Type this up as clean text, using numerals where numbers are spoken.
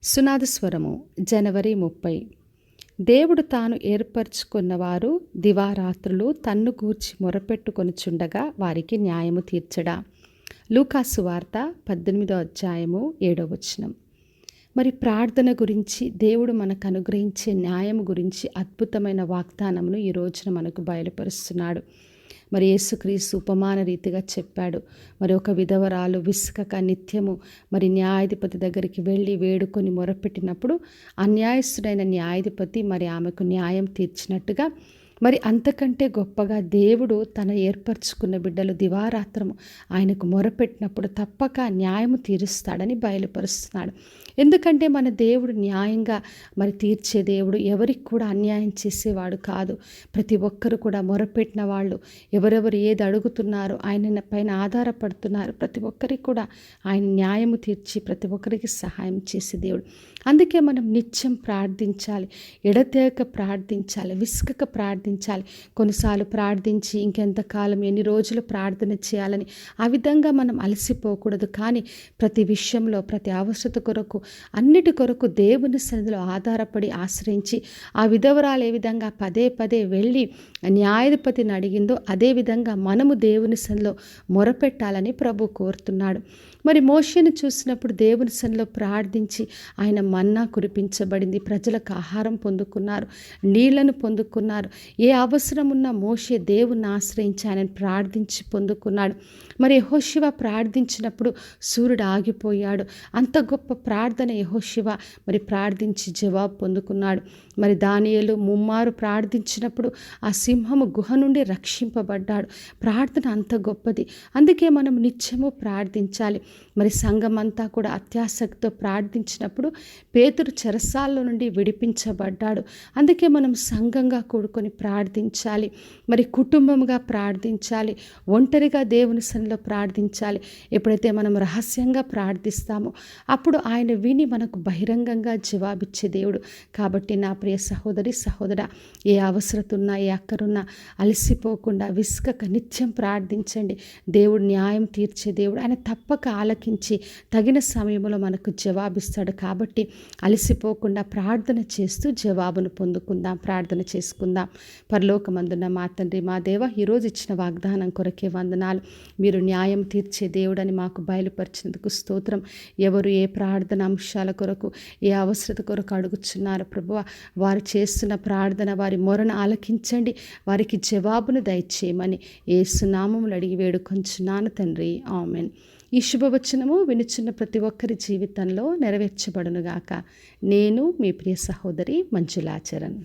సునాద స్వరము జనవరి 30. దేవుడు తాను ఏర్పరచుకున్నవారు దివారాత్రులు తన్ను గూర్చి మొరపెట్టుకొనుచుండగా వారికి న్యాయము తీర్చడా. లూకాసు వార్త 18వ అధ్యాయము 7వ వచనం. మరి ప్రార్థన గురించి, దేవుడు మనకు అనుగ్రహించే న్యాయం గురించి అద్భుతమైన వాగ్దానమును ఈ రోజున మనకు బయలుపరుస్తున్నాడు. మరి యేసుక్రీస్తు ఉపమాన రీతిగా చెప్పాడు. మరి ఒక విధవరాలు విసుకక నిత్యము మరి న్యాయాధిపతి దగ్గరికి వెళ్ళి వేడుకొని మొరపెట్టినప్పుడు అన్యాయస్తుడైన న్యాయాధిపతి మరి ఆమెకు న్యాయం తీర్చినట్టుగా, మరి అంతకంటే గొప్పగా దేవుడు తన ఏర్పరచుకున్న బిడ్డలు దివారాత్రము ఆయనకు మొరపెట్టినప్పుడు తప్పక న్యాయము తీరుస్తాడని బయలుపరుస్తున్నాడు. ఎందుకంటే మన దేవుడు న్యాయంగా మరి తీర్చే దేవుడు, ఎవరికి కూడా అన్యాయం చేసేవాడు కాదు. ప్రతి ఒక్కరు కూడా మొరపెట్టిన వాళ్ళు, ఎవరెవరు ఏది అడుగుతున్నారో ఆయన పైన ఆధారపడుతున్నారు, ప్రతి ఒక్కరికి కూడా ఆయన న్యాయము తీర్చి ప్రతి ఒక్కరికి సహాయం చేసే దేవుడు. అందుకే మనం నిత్యం ప్రార్థించాలి, ఎడతెగక ప్రార్థించాలి, విసుకక ప్రార్థించాలి. కొన్నిసార్లు ప్రార్థించి ఇంకెంతకాలం, ఎన్ని రోజులు ప్రార్థన చేయాలని ఆ విధంగా మనం అలసిపోకూడదు. కానీ ప్రతి విషయంలో, ప్రతి అవసరత కొరకు, అన్నిటి కొరకు దేవుని సన్నిధిలో ఆధారపడి ఆశ్రయించి, ఆ విధవరాలు ఏ విధంగా పదే పదే వెళ్ళి న్యాయాధిపతిని అడిగిందో అదేవిధంగా మనము దేవుని సన్నిధిలో మొరపెట్టాలని ప్రభు కోరుతున్నాడు. మరి మోషేను చూసినప్పుడు దేవుని సన్నిధిలో ప్రార్థించి ఆయన మన్నా కురిపించబడింది, ప్రజలకు ఆహారం పొందుకున్నారు, నీళ్లను పొందుకున్నారు. ఏ అవసరం ఉన్నా మోషే దేవుని ఆశ్రయించి ఆయనను ప్రార్థించి పొందుకున్నాడు. మరి యెహోషువ ప్రార్థించినప్పుడు సూర్యుడు ఆగిపోయాడు. అంత గొప్ప ప్రార్థన యెహోషువ మరి ప్రార్థించి జవాబు పొందుకున్నాడు. మరి దానియేలు ముమ్మారు ప్రార్థించినప్పుడు ఆ సింహము గుహ నుండి రక్షింపబడ్డాడు. ప్రార్థన అంత గొప్పది. అందుకే మనం నిత్యము ప్రార్థించాలి. మరి సంఘం అంతా కూడా అత్యాసక్తితో ప్రార్థించినప్పుడు పేతురు చెరసాల్లో నుండి విడిపించబడ్డాడు. అందుకే మనం సంఘంగా కూడుకొని ప్రార్థించాలి, మరి కుటుంబంగా ప్రార్థించాలి, ఒంటరిగా దేవుని సన్నిధిలో ప్రార్థించాలి. ఎప్పుడైతే మనం రహస్యంగా ప్రార్థిస్తామో అప్పుడు ఆయన విని మనకు బహిరంగంగా జవాబిచ్చే దేవుడు. కాబట్టి నా ప్రియ సహోదరి సహోదరా, ఏ అవసరత ఉన్నా, ఏ అక్కరున్నా అలసిపోకుండా విసుకక నిత్యం ప్రార్థించండి. దేవుడు న్యాయం తీర్చే దేవుడు. ఆయన తప్పక ఆలకించి తగిన సమయంలో మనకు జవాబిస్తాడు. కాబట్టి అలసిపోకుండా ప్రార్థన చేస్తూ జవాబును పొందుకుందాం, ప్రార్థన చేసుకుందాం. పరలోకమందున్న మా తండ్రి, మా దేవ, ఈరోజు ఇచ్చిన వాగ్దానం కొరకే వందనాలు. మీరు న్యాయం తీర్చే దేవుడని మాకు బయలుపరిచినందుకు స్తోత్రం. ఎవరు ఏ ప్రార్థన అంశాల కొరకు, ఏ అవసరత కొరకు అడుగుచున్నారు ప్రభువా, వారు చేస్తున్న ప్రార్థన, వారి మొరను ఆలకించండి, వారికి జవాబును దయచేయమని యేసు నామములో అడిగి వేడుకొంచున్నాను తండ్రి, ఆమెన్. ఈ శుభవచనము వినుచున్న ప్రతి ఒక్కరి జీవితంలో నెరవేర్చబడునుగాక. నేను మీ ప్రియ సహోదరి మంజులాచరణ్.